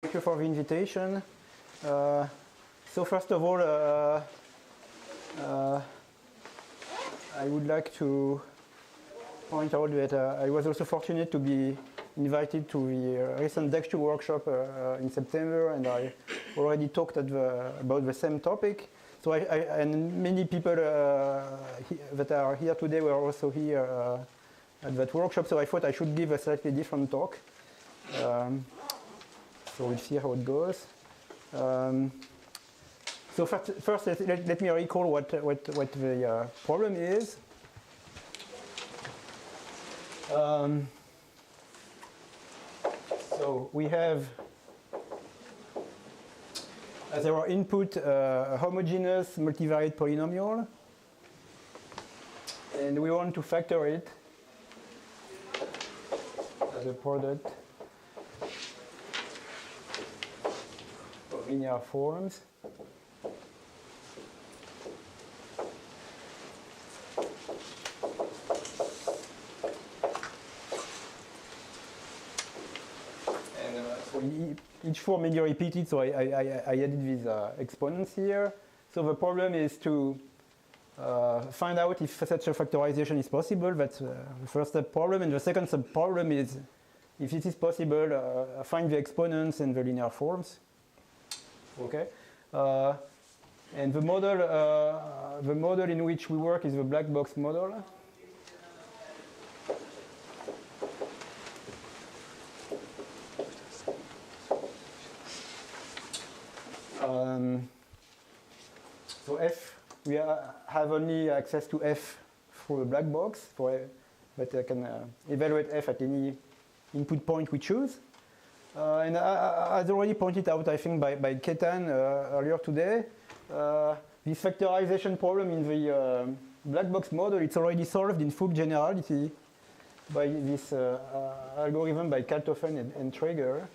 Thank you for the invitation. So first of all, I would like to point out that I was also fortunate to be invited to the recent DAX2 workshop in September, and I already talked about the same topic. So and many people that are here today were also here at that workshop, so I thought I should give a slightly different talk. So we'll see how it goes. So first let me recall what the problem is. So we have, as our input, a homogeneous multivariate polynomial, and we want to factor it as a product of linear forms. So each form may be repeated, so I added these exponents here. So the problem is to find out if such a factorization is possible. That's the first sub problem, and the second sub problem is, if it is possible, find the exponents and the linear forms. Okay, and the model in which we work is the black box model. So F, we have only access to F through a black box, but I can evaluate F at any input point we choose. And as already pointed out, I think, by Ketan earlier today, this factorization problem in the black box model, it's already solved in full generality by this algorithm by Kaltofen and Traeger.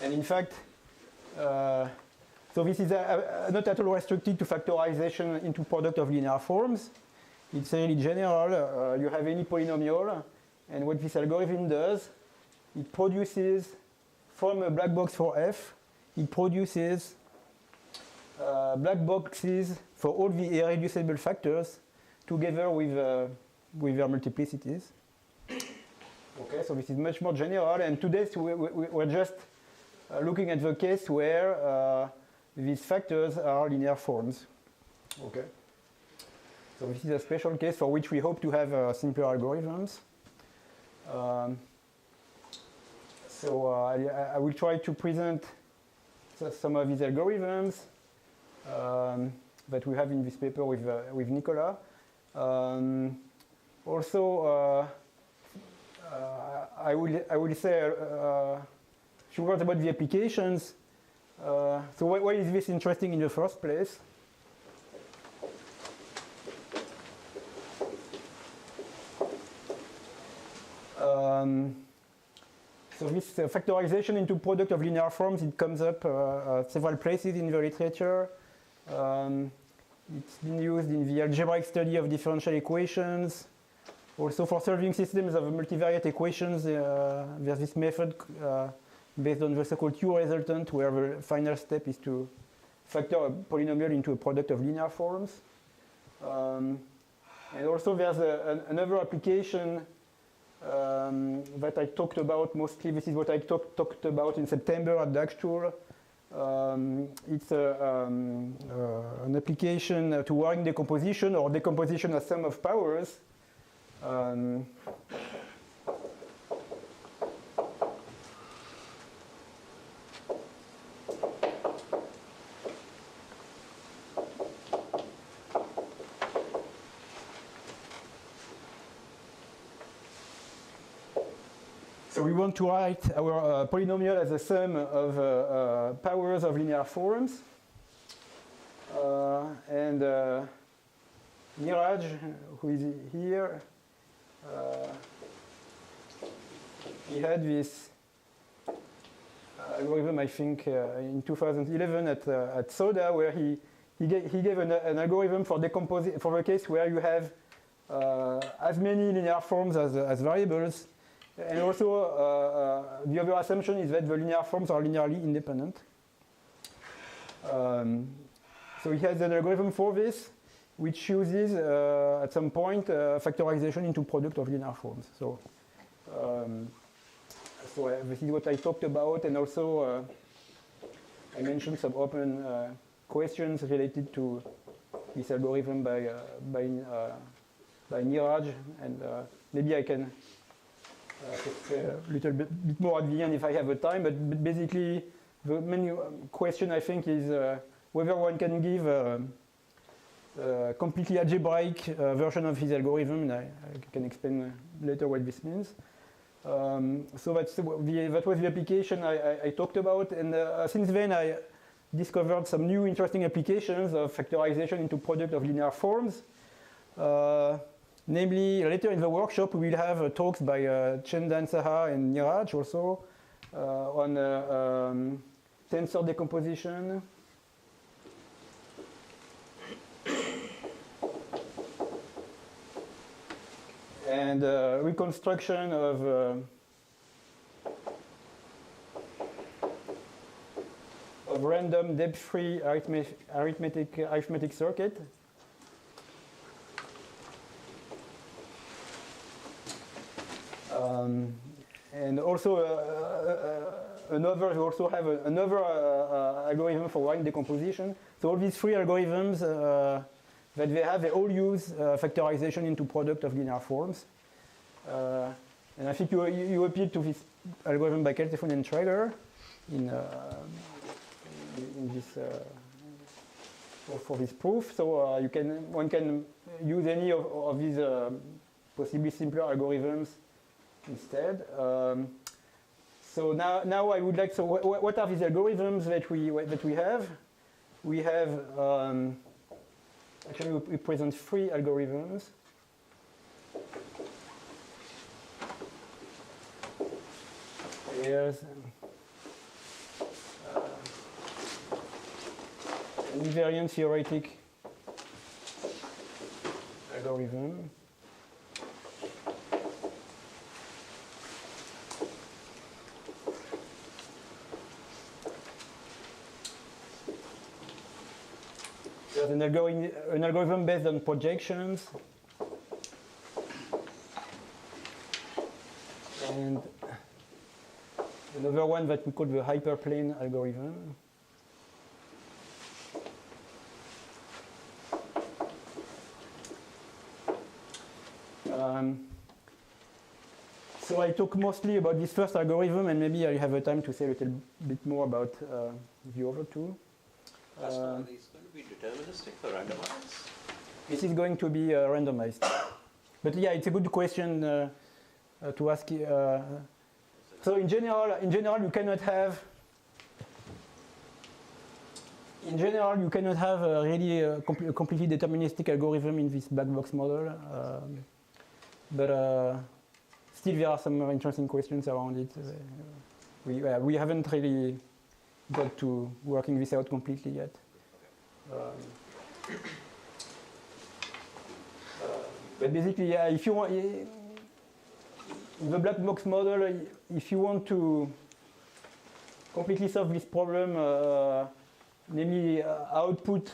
And in fact, so this is not at all restricted to factorization into product of linear forms. It's really general. You have any polynomial, and what this algorithm does, it produces, from a black box for F, it produces black boxes for all the irreducible factors together with their multiplicities. Okay, so this is much more general, and today we're just looking at the case where these factors are linear forms. Okay. So this is a special case for which we hope to have simpler algorithms. So I will try to present some of these algorithms that we have in this paper with Nicolas. Also, I will say a few words about the applications. So why is this interesting in the first place? So this factorization into product of linear forms, it comes up several places in the literature. It's been used in the algebraic study of differential equations. Also for solving systems of multivariate equations, there's this method based on the so-called Q resultant, where the final step is to factor a polynomial into a product of linear forms. And also there's another application that I talked about mostly. This is what I talked about in September at DAX2. It's an application to Waring decomposition, or decomposition as sum of powers. So we want to write our polynomial as a sum of powers of linear forms. And Niraj, who is here, he had this algorithm, I think, in 2011 at Soda, where he gave an algorithm for the case where you have as many linear forms as variables. And also, the other assumption is that the linear forms are linearly independent. So he has an algorithm for this, which uses, at some point, factorization into product of linear forms. So this is what I talked about, and also I mentioned some open questions related to this algorithm by Niraj, and maybe I can say a little bit more at the end if I have the time, but basically the main question I think is whether one can give a completely algebraic version of his algorithm, and I can explain later what this means. So that was the application I talked about, and since then I discovered some new interesting applications of factorization into product of linear forms. Namely, later in the workshop we will have talks by Chandan Saha and Niraj also on tensor decomposition. And reconstruction of random depth-free arithmetic circuit. And also we also have another algorithm for wine decomposition. So all these three algorithms that they all use factorization into product of linear forms. And I think you appealed to this algorithm by Keltefon and Traeger in this for this proof. So one can use any of these possibly simpler algorithms instead. So now I would like. So what are these algorithms that we have? We have actually we present three algorithms. Here's an invariant theoretic algorithm. There's an algorithm based on projections. And another one that we call the hyperplane algorithm. So I talk mostly about this first algorithm, and maybe I have a time to say a little bit more about the other two. Are these going to be deterministic or randomized? This is going to be randomized. But yeah, it's a good question to ask. So in general, you cannot have. In general, you cannot have a completely deterministic algorithm in this black box model. But still, there are some interesting questions around it. We haven't really got to working this out completely yet. But basically, yeah, if you want, in the black box model, if you want to completely solve this problem, namely output,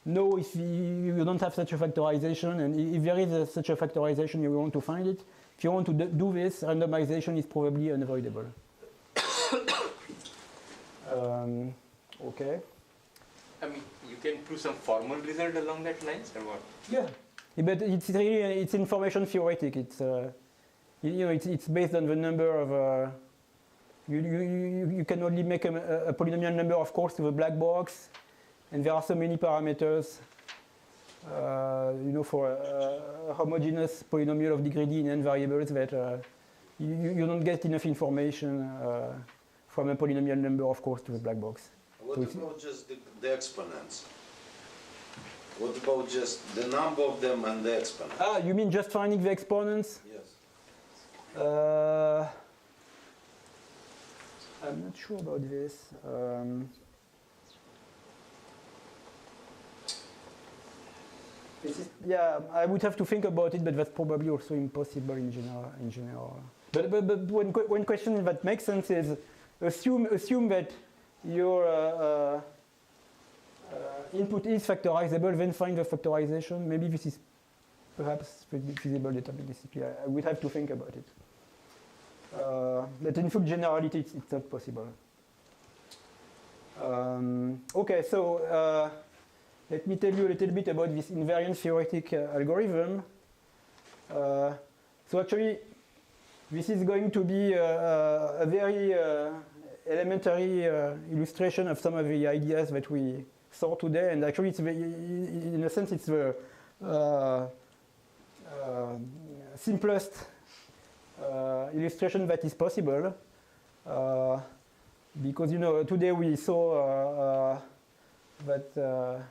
no, if you don't have such a factorization, and if there is such a factorization, you want to find it. If you want to do this, randomization is probably unavoidable. Okay. I mean, you can prove some formal result along that lines, or what? Yeah, but it's information theoretic. It's it's based on the number of you can only make a polynomial number, of course, to the black box, and there are so many parameters. For a homogeneous polynomial of degree d in n variables that you don't get enough information from a polynomial number, of course, to the black box. What about just the exponents? What about just the number of them and the exponents? Ah, you mean just finding the exponents? Yes. I'm not sure about this. Yeah, I would have to think about it, but that's probably also impossible in general. But one question that makes sense is assume that your input is factorizable, then find the factorization. Maybe this is perhaps feasible deterministically. I would have to think about it. But in full generality, it's not possible. Okay, so let me tell you a little bit about this invariant theoretic algorithm. So actually, this is going to be a very elementary illustration of some of the ideas that we saw today, and actually, it's in a sense, it's the simplest illustration that is possible, because today we saw that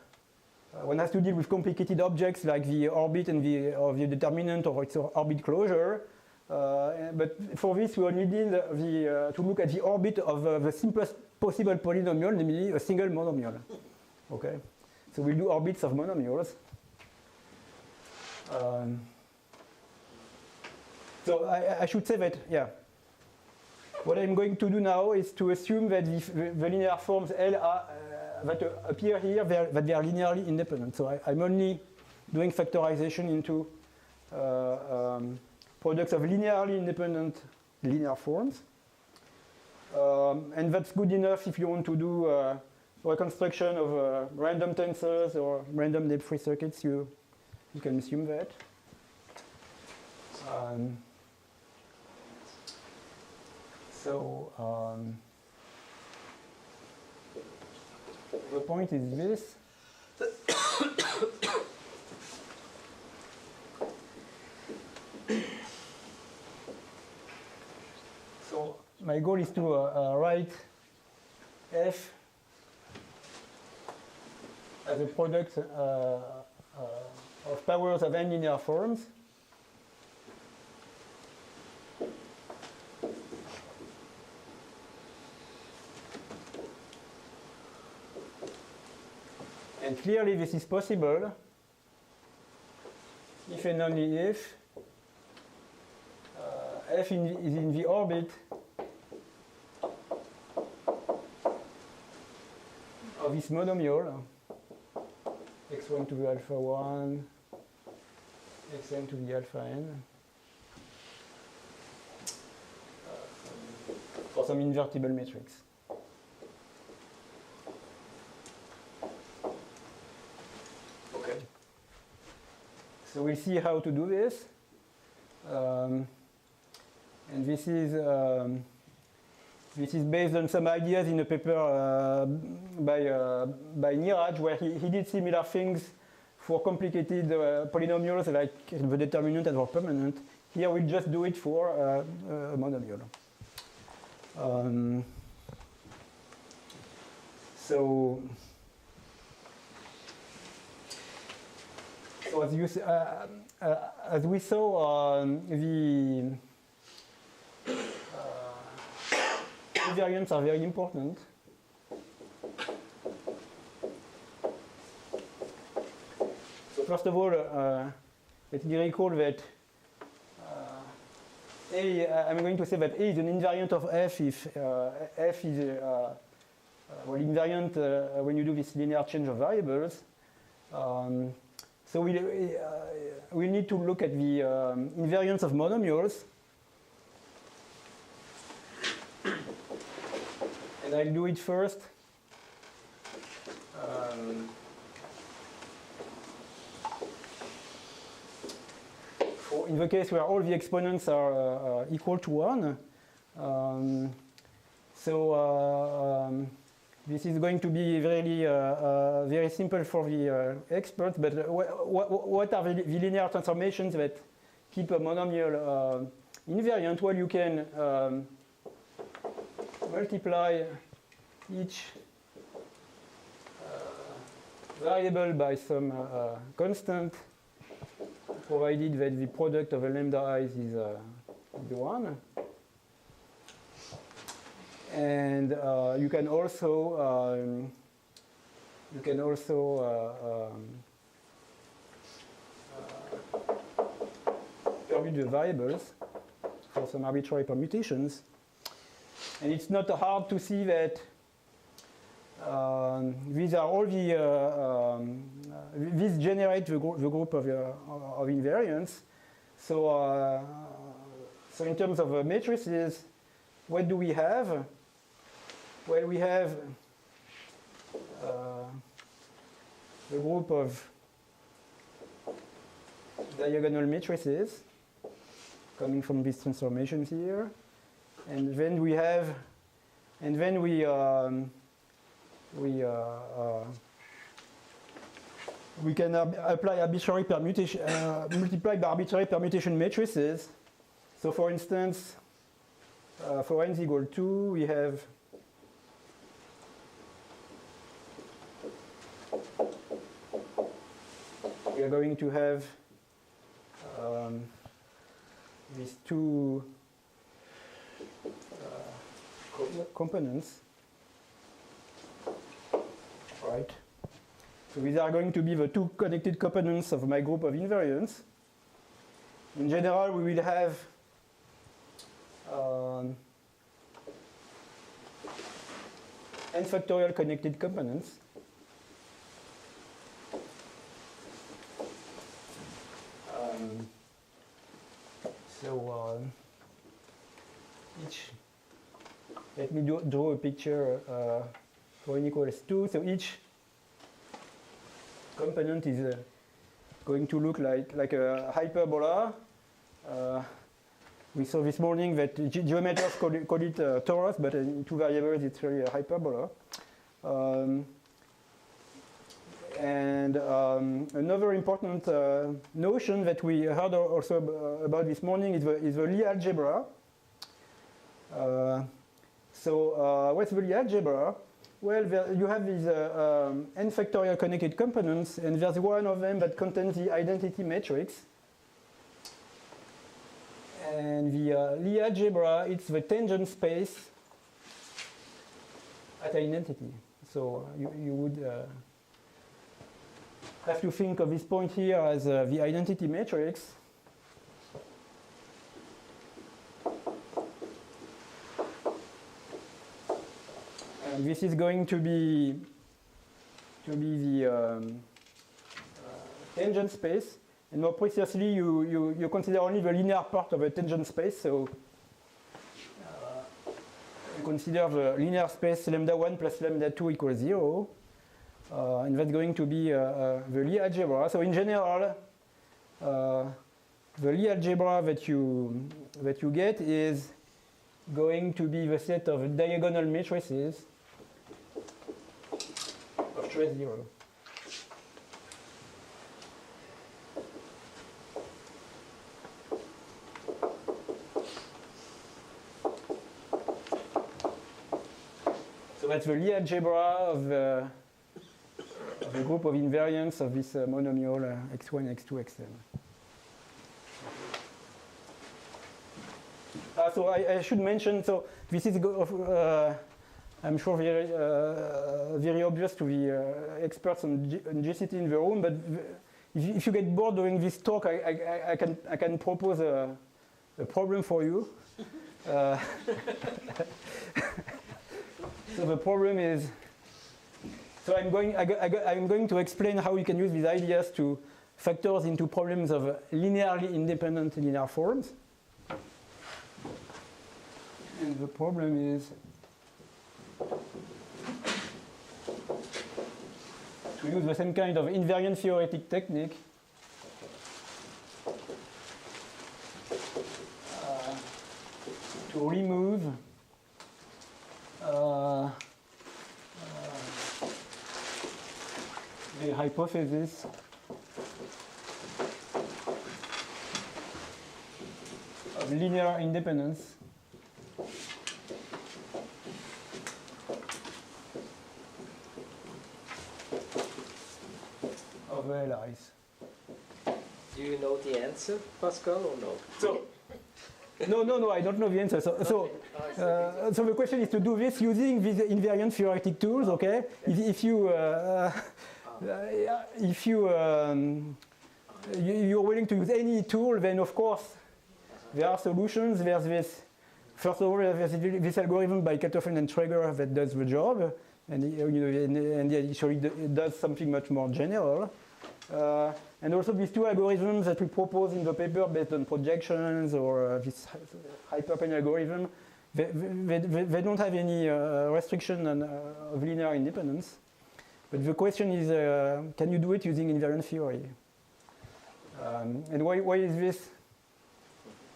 one has to deal with complicated objects like the orbit and the determinant or its orbit closure. But for this, we only need to look at the orbit of the simplest possible polynomial, namely a single monomial. Okay, so we'll do orbits of monomials. So I should say that, yeah. What I'm going to do now is to assume that the linear forms L are, that appear here, that they are linearly independent. So I'm only doing factorization into products of linearly independent linear forms. And that's good enough if you want to do reconstruction of random tensors or random depth-free circuits. You can assume that. The point is this. So my goal is to write F as a product of powers of n linear forms. And clearly this is possible if and only if F is in the orbit of this monomial, x1 to the alpha 1, xn to the alpha n, for some invertible matrix. Okay. So we'll see how to do this. And this is based on some ideas in a paper by Niraj, where he did similar things for complicated polynomials like the determinant and the permanent. Here we'll just do it for a monomial. So as we saw, the invariants are very important. So first of all, let me recall that I'm going to say that A is an invariant of F if F is well, invariant when you do this linear change of variables. So we need to look at the invariance of monomials. And I'll do it first. In the case where all the exponents are equal to 1. This is going to be really very simple for the experts, but what are the linear transformations that keep a monomial invariant? Well, you can multiply each variable by some constant, provided that the product of a lambda i's is 1. And you can also distribute the variables for some arbitrary permutations. And it's not hard to see that these are all the, these generate the group of invariants. So, so in terms of matrices, what do we have? Well, we have the group of diagonal matrices coming from these transformations here, and then we have, and then we can apply arbitrary permutation, multiply by arbitrary permutation matrices. So, for instance, for n is equal to 2, we have we are going to have these two components, right? So these are going to be the two connected components of my group of invariants. In general, we will have n factorial connected components. So each, let me draw a picture for n equals 2. So each component is going to look like a hyperbola. We saw this morning that geometers call it torus, but in two variables it's really a hyperbola. And another important notion that we heard also about this morning is the Lie algebra. So what's the Lie algebra? Well, you have these n factorial connected components, and there's one of them that contains the identity matrix. And the Lie algebra, it's the tangent space at identity. So you would have to think of this point here as the identity matrix. And this is going to be the tangent space. And more precisely, you consider only the linear part of a tangent space. So you consider the linear space lambda 1 plus lambda 2 equals 0. And that's going to be the Lie algebra. So in general, the Lie algebra that you get is going to be the set of diagonal matrices of trace 0. So that's the Lie algebra of the group of invariants of this monomial x1, x2, xn. So I should mention, so this is, I'm sure, very obvious to the experts on GCT in the room, but if you get bored during this talk, I can propose a problem for you. So the problem is, so I'm going to explain how we can use these ideas to factors into problems of linearly independent linear forms. And the problem is to use the same kind of invariant theoretic technique to remove the hypothesis of linear independence of LIs. Do you know the answer, Pascal, or no? So, no, I don't know the answer. So the question is to do this using these invariant theoretic tools. Okay, if you're willing to use any tool, then of course there are solutions. There's this, first of all, there's this algorithm by Katoffen and Traeger that does the job, and and actually it does something much more general. And also these two algorithms that we propose in the paper based on projections or this hyperplane algorithm, they don't have any restriction on, of linear independence. But the question is, can you do it using invariant theory? And why is this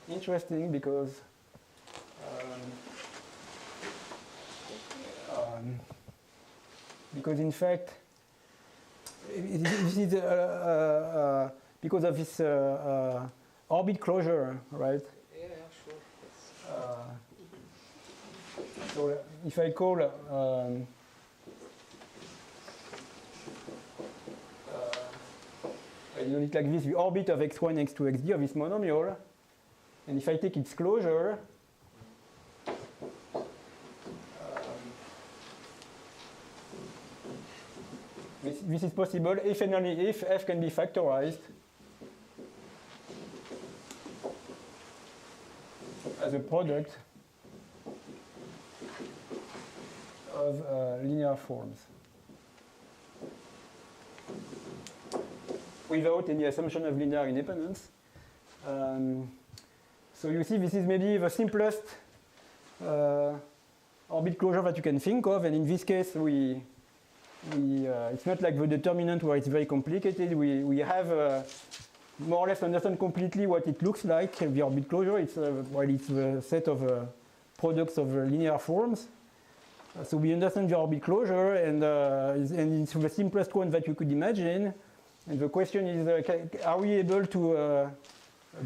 interesting? Because in fact, this is because of this orbit closure, right? Yeah, sure. So if I call I do it like this, the orbit of x1, x2, xd of this monomial, and if I take its closure, this is possible if and only if f can be factorized as a product of linear forms without any assumption of linear independence. So you see, this is maybe the simplest orbit closure that you can think of, and in this case, it's not like the determinant where it's very complicated. We have more or less understand completely what it looks like, the orbit closure. It's the set of products of linear forms. So we understand the orbit closure, and it's the simplest one that you could imagine. And the question is, are we able to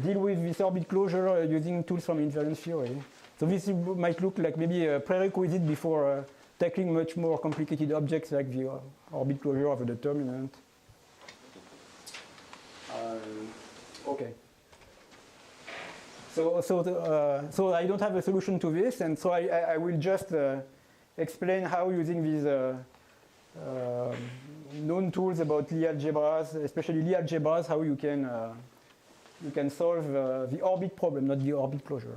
deal with this orbit closure using tools from invariant theory? So this might look like maybe a prerequisite before tackling much more complicated objects like the orbit closure of a determinant. Okay. So I don't have a solution to this, and so I will just explain how using these known tools about Lie algebras, especially Lie algebras, how you can solve the orbit problem, not the orbit closure.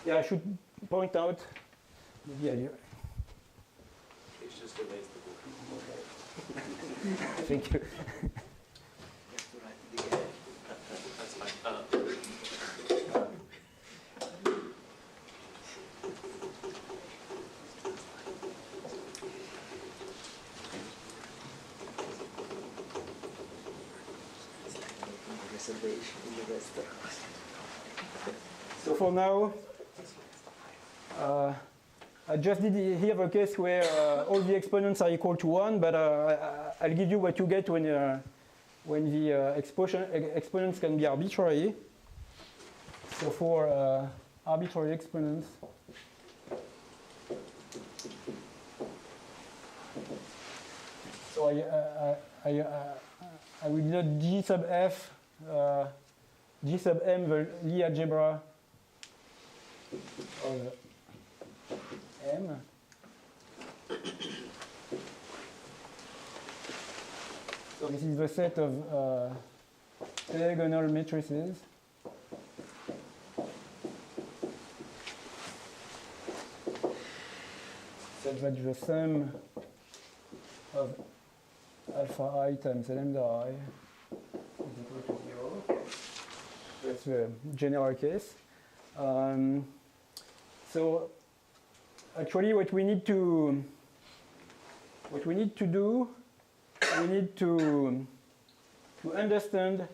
Yeah, I should point out. Yeah, It's just erase the book. thank you. That's fine. Reservation in the restaurant. So for now, I just did here a case where all the exponents are equal to 1, but I'll give you what you get when the exponents can be arbitrary. So for arbitrary exponents, so I will denote G sub f, G sub m, the Lie algebra of M. So this is the set of diagonal matrices. Such that the sum of alpha I times lambda I is equal to 0. That's the general case. So actually, what we need to do, we need to understand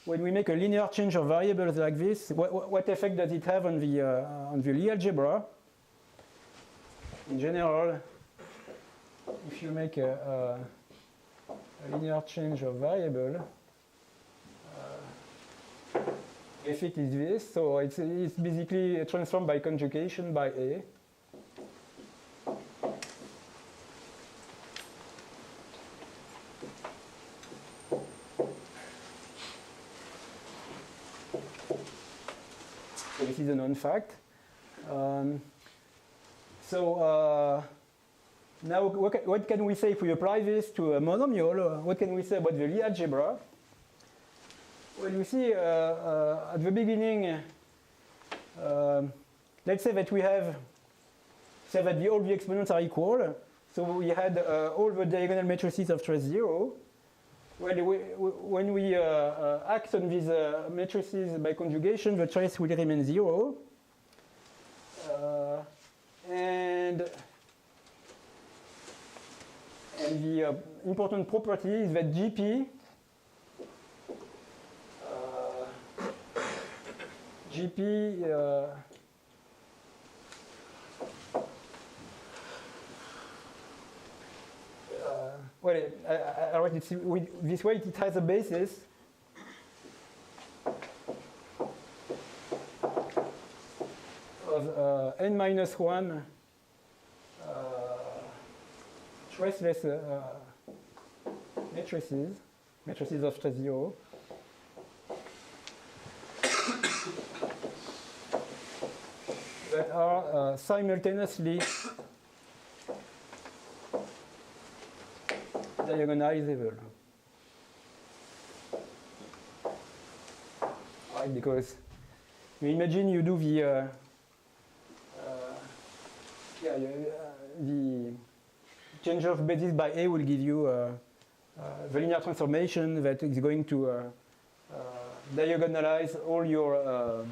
when we make a linear change of variables like this, what effect does it have on the Lie algebra? In general, if you make a linear change of variable, effect is this. So it's basically transformed by conjugation by A. is a known fact. Now, what can we say if we apply this to a monomial? What can we say about the Lie algebra? Well, you see, at the beginning, let's say that we have, say that all the exponents are equal. So we had all the diagonal matrices of trace 0. Well, when we act on these matrices by conjugation, the trace will remain 0. And the important property is that GP well, I write it this way. It has a basis of n-1 traceless matrices of trace 0. That are simultaneously diagonalizable. Right, because you imagine you do the the change of basis by A will give you the linear transformation that is going to diagonalize all your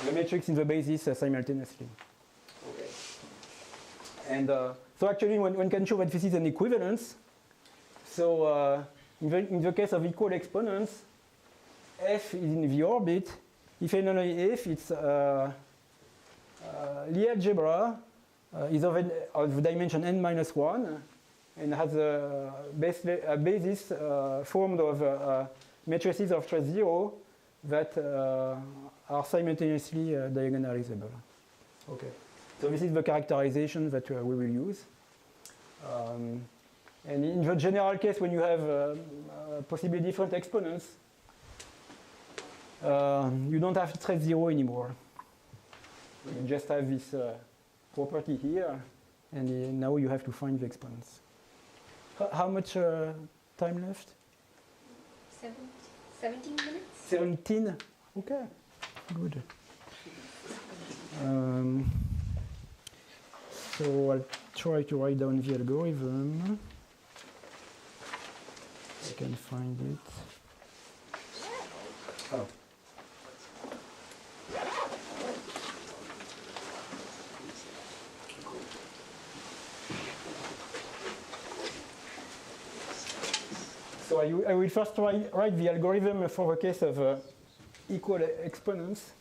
the matrix in the basis simultaneously. Okay. And so actually one can show that this is an equivalence. So in the case of equal exponents, f is in the orbit. If and only if it's Lie algebra is of dimension n-1 and has a basis formed of matrices of trace 0 that are simultaneously diagonalizable. Okay. So this is the characterization that we will use. And in the general case, when you have possibly different exponents, you don't have trace 0 anymore. You just have this property here, and now you have to find the exponents. How much time left? 17 minutes. 17? Okay, good. So I'll try to write down the algorithm. I can find it. Oh. So I will first write the algorithm for the case of equal exponents.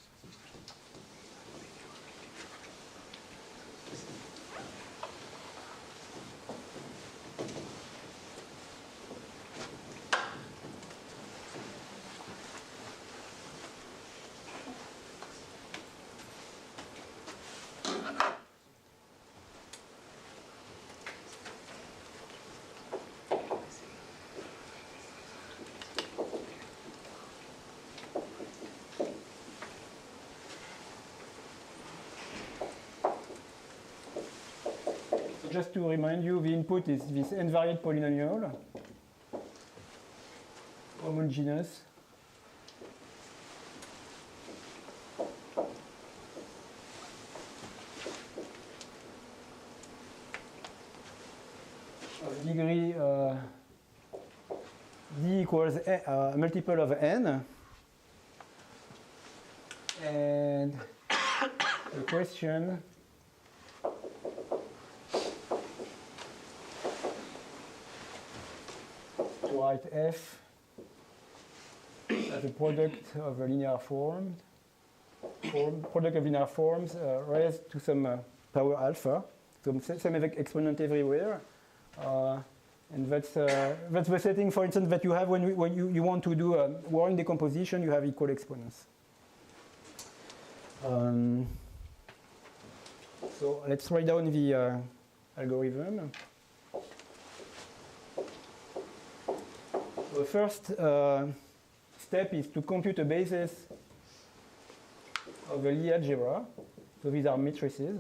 Just to remind you, the input is this n-varied polynomial, homogeneous. Of degree d equals a multiple of n. And the question write f as a product of a linear product of linear forms raised to some power alpha, so same exponent everywhere, and that's the setting, for instance, that you have when you want to do Warring decomposition. You have equal exponents. So let's write down the algorithm. The first step is to compute a basis of a Lie algebra. So these are matrices.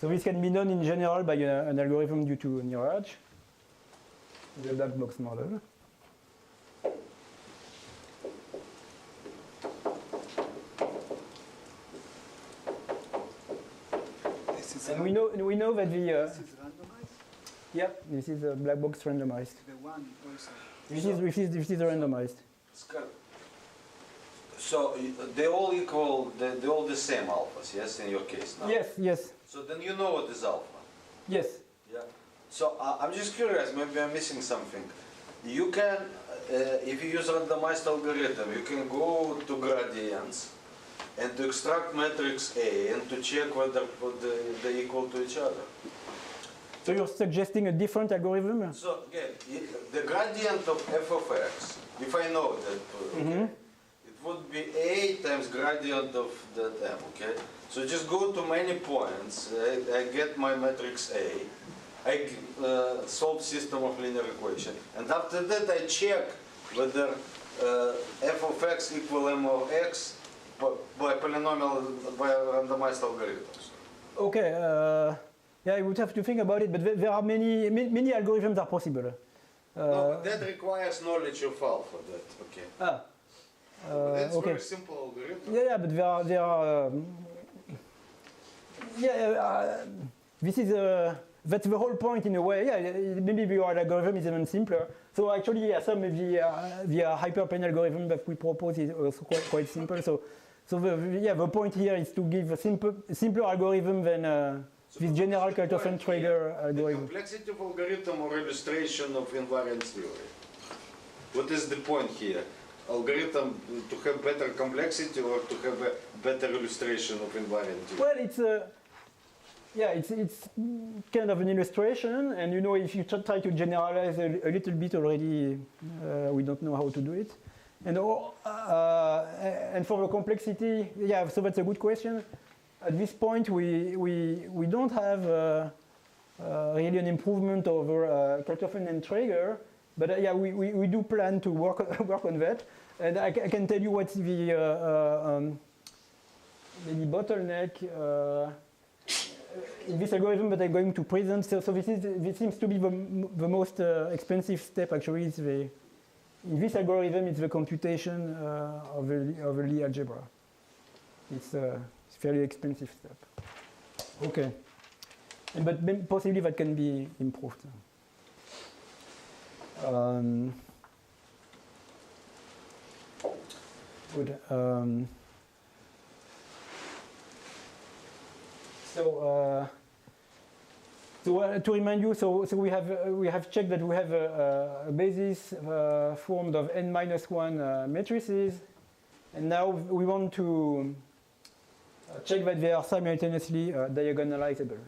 So this can be done in general by an algorithm due to Niraj, the black box model. And we know that the This is randomized? yeah, this is a black box randomized. The one also. This is randomized. Scott, so they all equal, they all the same alphas, yes, in your case now? Yes, So then you know what is alpha? yes. Yeah. So I'm just curious, maybe I'm missing something. You can, if you use randomized algorithm, you can go to gradients and to extract matrix A and to check whether they equal to each other. So you're suggesting a different algorithm? So again, the gradient of f of x, if I know that, okay, it would be A times gradient of that m, okay? So just go to many points, I get my matrix A, I solve system of linear equation, and after that I check whether f of x equal m of x by polynomial, by randomized algorithms. Okay. Yeah, I would have to think about it, but there are many algorithms are possible. No, but that requires knowledge of alpha, that, okay. That's Okay. very simple algorithm. Yeah, but there are this is that's the whole point in a way. Yeah, maybe your algorithm is even simpler. So actually, yeah, some of the hyperplane algorithm that we propose is also quite simple. So the point here is to give a simpler algorithm than this general Kaltofen-Traeger The algorithm. complexity of algorithm or illustration of invariance theory. What is the point here? Algorithm to have better complexity or to have a better illustration of invariant theory? Well, it's kind of an illustration, and if you try to generalize a little bit already, we don't know how to do it. And for the complexity, yeah, so that's a good question. At this point, we don't have really an improvement over Kaltofen and Traeger, but yeah, we do plan to work on that. And I can tell you what's the maybe bottleneck in this algorithm that I'm going to present. So this seems to be the most expensive step. Actually, in this algorithm, it's the computation of a Lie algebra. It's a fairly expensive step. Okay, but possibly that can be improved. Good. To remind you, so we have checked that we have a basis formed of n-1 matrices, and now we want to check that they are simultaneously diagonalizable.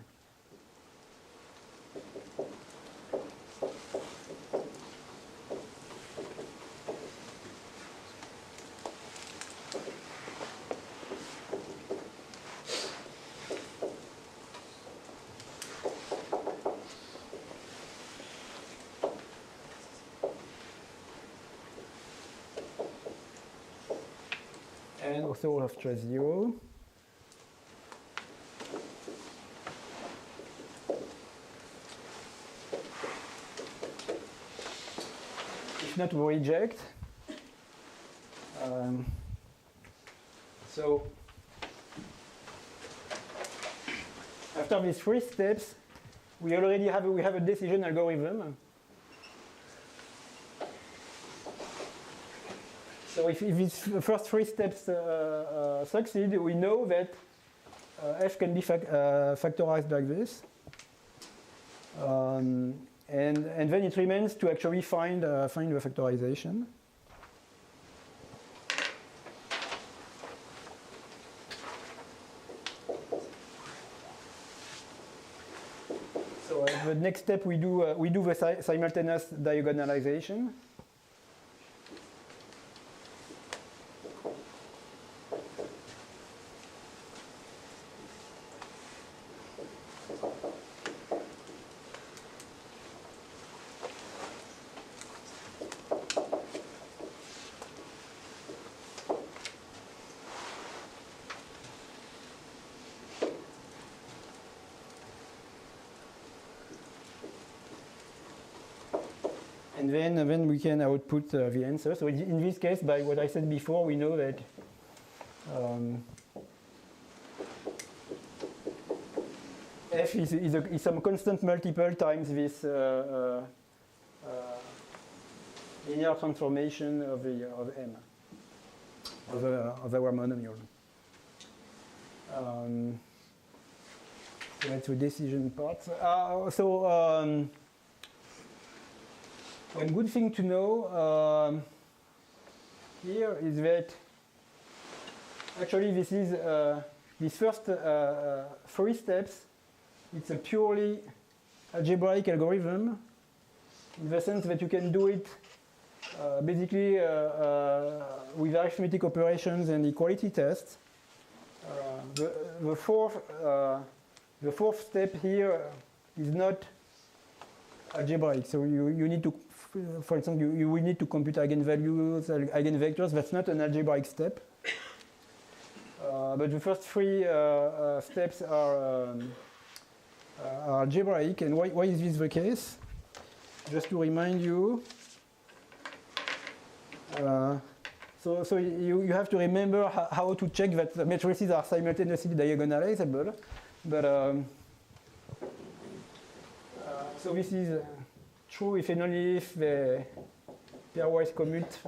And also of stress 0. If not, we reject. So after these three steps, we already have a decision algorithm. So if these first three steps succeed, we know that f can be factorized like this. And then it remains to actually find the factorization. So the next step we do the simultaneous diagonalization. And then we can output the answer. So in this case, by what I said before, we know that f is some constant multiple times this linear transformation of M, of our monomial. So that's the decision part. One good thing to know here is that actually this is these first 3 steps. It's a purely algebraic algorithm in the sense that you can do it basically with arithmetic operations and equality tests. The fourth step here is not algebraic, so you need to, for instance, you will need to compute eigenvalues, eigenvectors. That's not an algebraic step. But the first 3 steps are algebraic. And why is this the case? Just to remind you, so you have to remember how to check that the matrices are simultaneously diagonalizable. But so this is true if and only if the pairwise commute.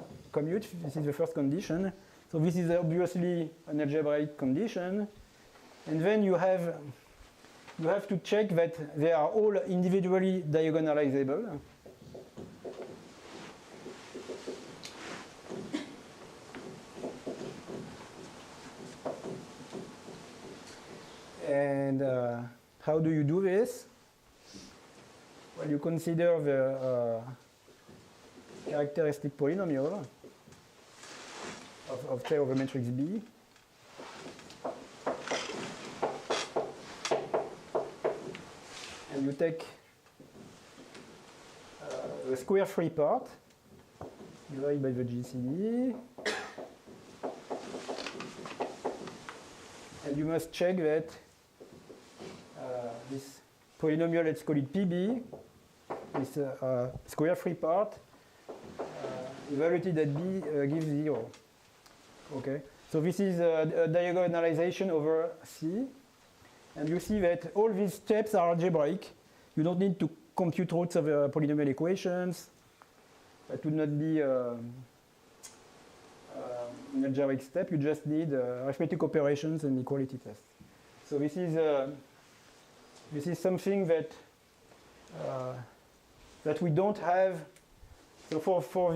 This is the first condition. So this is obviously an algebraic condition. And then you have to check that they are all individually diagonalizable. And how do you do this? Well, you consider the characteristic polynomial of K over matrix B. And you take the square-free part, divided by the GCD, and you must check that this polynomial, let's call it PB, this square-free part, evaluated at B gives 0. Okay, so this is a diagonalization over C. And you see that all these steps are algebraic. You don't need to compute roots of polynomial equations. That would not be an algebraic step. You just need arithmetic operations and equality tests. So this is something that that we don't have. So for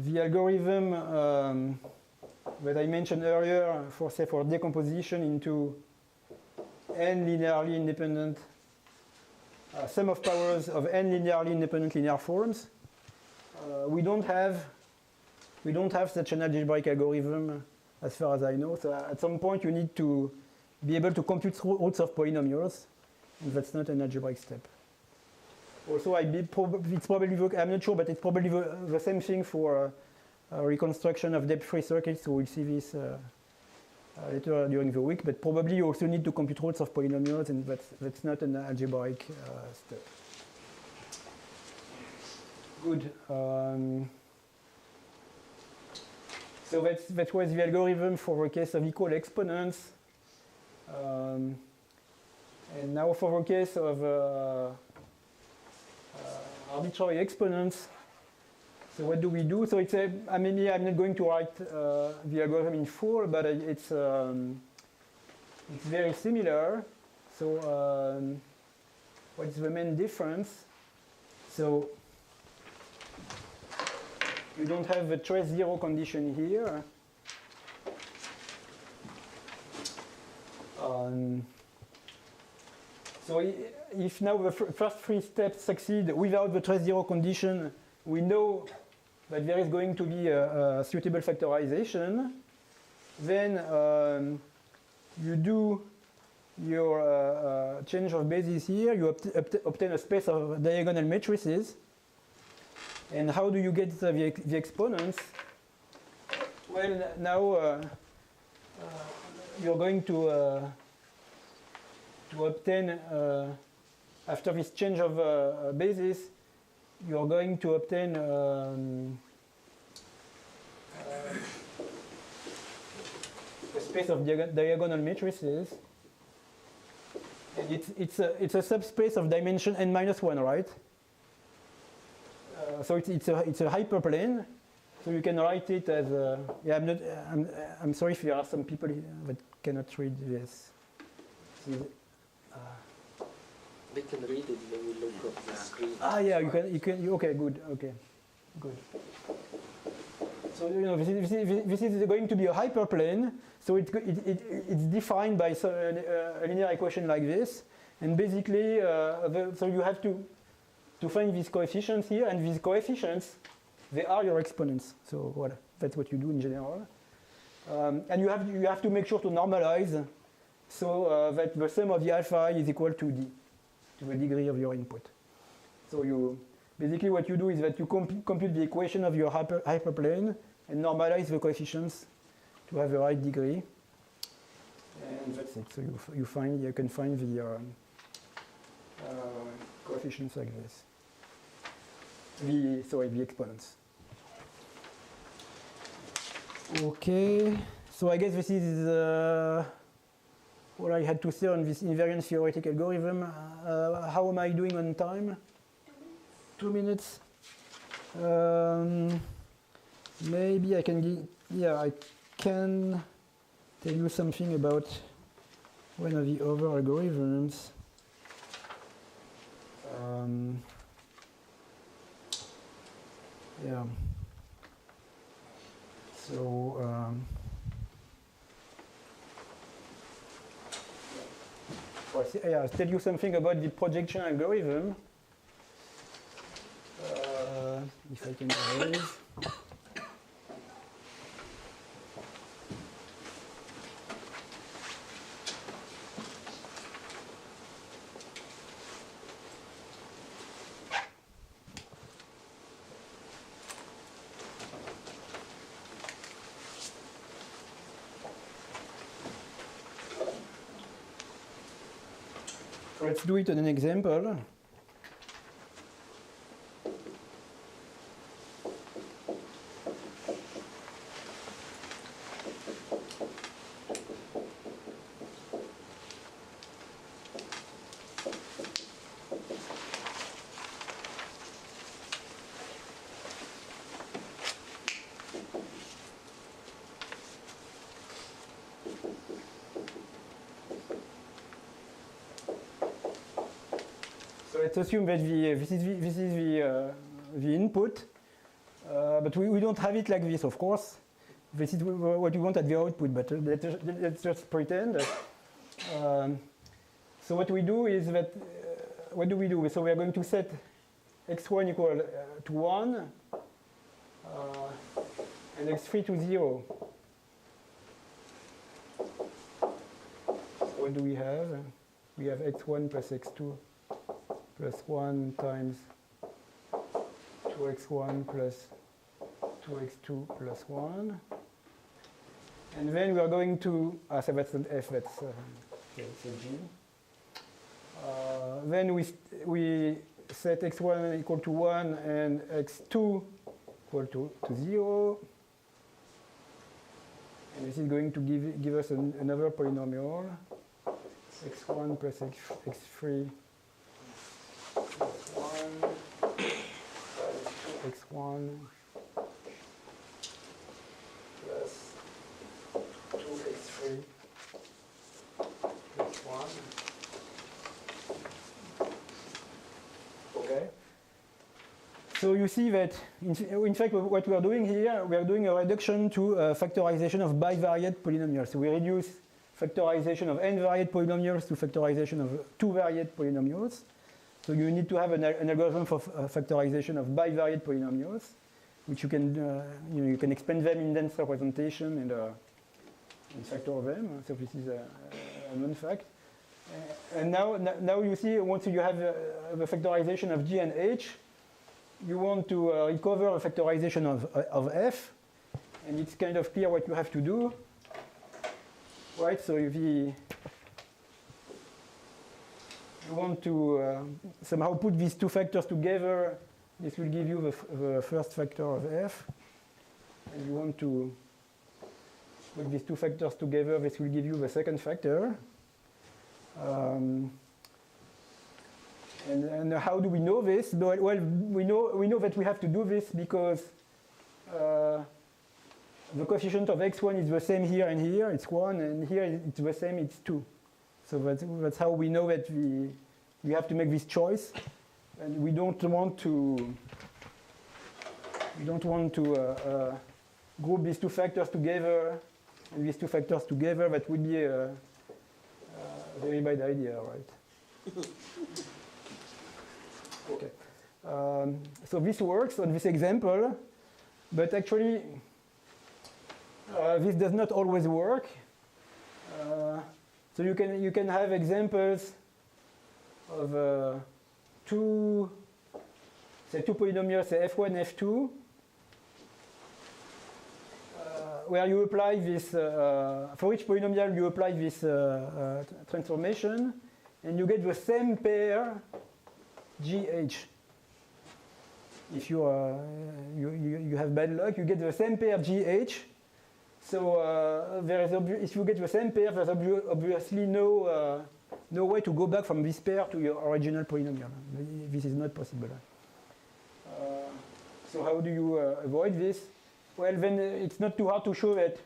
the algorithm that I mentioned earlier, for decomposition into n linearly independent sum of powers of n linearly independent linear forms, we don't have such an algebraic algorithm as far as I know. So at some point you need to be able to compute roots of polynomials, and that's not an algebraic step. Also, it's probably, I'm not sure, but it's probably the same thing for reconstruction of depth-free circuits. So we'll see this later during the week. But probably you also need to compute roots of polynomials, and that's not an algebraic step. Good. So that was the algorithm for the case of equal exponents. And now for the case of arbitrary exponents. So what do we do? So it's maybe I'm not going to write the algorithm in full, but it's very similar. So what's the main difference? So you don't have the trace zero condition here. So if now the first 3 steps succeed without the trace zero condition, we know that there is going to be a suitable factorization. Then you do your change of basis here. You obtain a space of diagonal matrices. And how do you get the exponents? Well, now you're going to obtain after this change of basis, you're going to obtain a space of diagonal matrices. And it's a subspace of dimension n-1, right? So it's a hyperplane. So you can write it as I'm sorry if there are some people here that cannot read this. We can read it when we look at the screen. Yeah, you can. Okay, good. Okay, good. So this is going to be a hyperplane. So it's defined by a linear equation like this, and basically, so you have to find these coefficients here, and these coefficients, they are your exponents. So voilà, that's what you do in general. And you have to make sure to normalize so that the sum of the alpha I is equal to d, to the degree of your input. So you basically what you do is that you compute the equation of your hyperplane and normalize the coefficients to have the right degree. And that's it. So you can find the coefficients like this. The exponents. Okay, so I guess this is what I had to say on this invariant theoretic algorithm. How am I doing on time? 2 minutes. Maybe I can I can tell you something about one of the other algorithms. Yeah. So I'll tell you something about the projection algorithm. If I can erase. Let's do it on an example. So let's assume that this is the input, but we don't have it like this, of course. This is what we want at the output, but let's just pretend. So what we do is that, what do we do? So we are going to set x1 equal to 1 and x3 to 0. So what do we have? We have x1 plus x2 plus 1 times 2x1 plus 2x2 plus 1. And then we are going to, so that's an f, that's a g. Then we set x1 equal to 1 and x2 equal to 0. And this is going to give us another polynomial, x1 plus x3 plus 1 x1 plus 2x3 plus 1. Okay. So you see that, in fact, what we are doing here, we are doing a reduction to factorization of bivariate polynomials. So we reduce factorization of n-variate polynomials to factorization of 2-variate polynomials. So you need to have an algorithm for factorization of bivariate polynomials, which you can you can expand them in dense representation and factor them. So this is a known fact. And now you see, once you have the factorization of G and H, you want to recover a factorization of F, and it's kind of clear what you have to do, right? So you want to somehow put these two factors together. This will give you the first factor of f. And you want to put these two factors together. This will give you the second factor. And how do we know this? Well, we know that we have to do this because the coefficient of x1 is the same here and here. It's 1, and here it's the same. It's 2. So that's how we know that we have to make this choice, and we don't want to group these two factors together and these two factors together. That would be a very bad idea, right? Okay. So this works on this example, but actually this does not always work. So you can have examples of two polynomials, say f1, f2, where you apply this, for each polynomial you apply this transformation, and you get the same pair GH. If you have bad luck, you get the same pair GH. So if you get the same pair, there's obviously no way to go back from this pair to your original polynomial. This is not possible. So how do you avoid this? Well, then it's not too hard to show that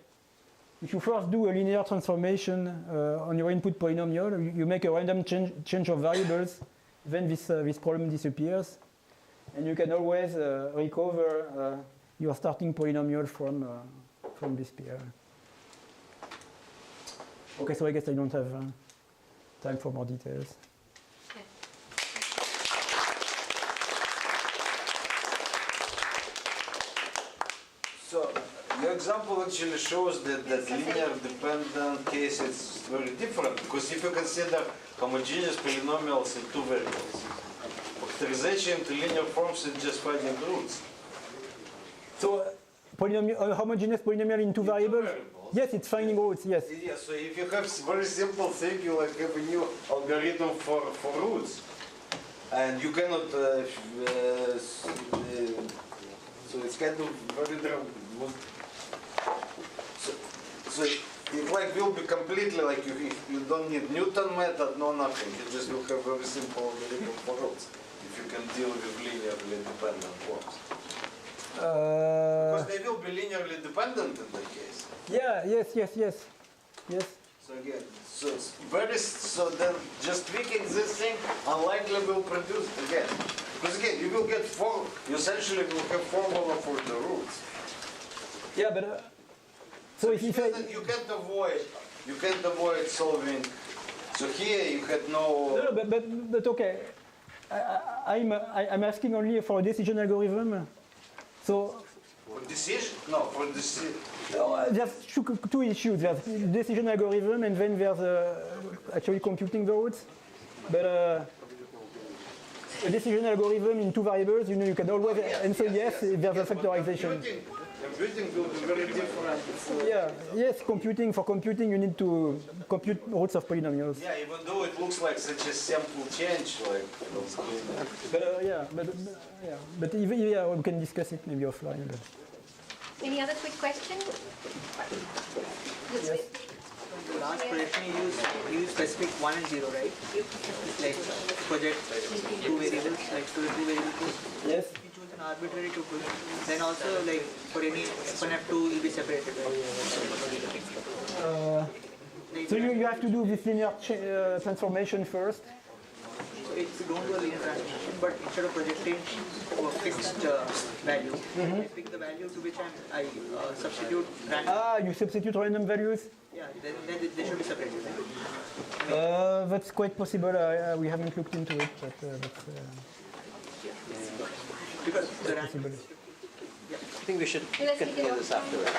if you first do a linear transformation on your input polynomial, you make a random change of variables, then this problem disappears, and you can always recover your starting polynomial from this pair. Okay, so I guess I don't have time for more details. So your example actually shows that linear dependent case is very different, because if you consider homogeneous polynomials in two variables, factorization into linear forms is just finding roots. So homogeneous polynomial in two variables? Yes, it's finding roots, yes. Yeah, so if you have very simple thing, you like have a new algorithm for roots. And you cannot, so it's kind of very, so it like will be completely like you don't need Newton method, no nothing. You just will have very simple algorithm for roots if you can deal with linearly dependent forms. Because they will be linearly dependent in that case. Yeah, yes. So again, so then just tweaking this thing unlikely will produce again. Because again, you will get you essentially will have formula for the roots. Yeah, but so if you say you can't avoid solving. So here you had no. No, but okay. I'm asking only for a decision algorithm. So. For decision? No, for decision. There's two issues. There's decision algorithm, and then there's actually computing the roots. But a decision algorithm in two variables, you can always answer yes if there's a factorization. Computing will be very different. Yes, for computing you need to compute roots of polynomials. Yeah, even though it looks like such a simple change, like. But even we can discuss it maybe offline. Any other quick questions? Yes. The last projection you use specific 1 and 0, right? Like project two variables, like two variables. Yes. You choose an arbitrary tuple. Then also like for any F1, F2 will be separated, right? So you have to do this linear transformation first. So if you don't do a linear transformation, but instead of projecting a fixed value, I pick the value to which I substitute random. You substitute random values? Yeah, then they should be separated, right? That's quite possible. We haven't looked into it, but that's because the random. possible. Yeah. I think we should Let's continue take it this afterwards.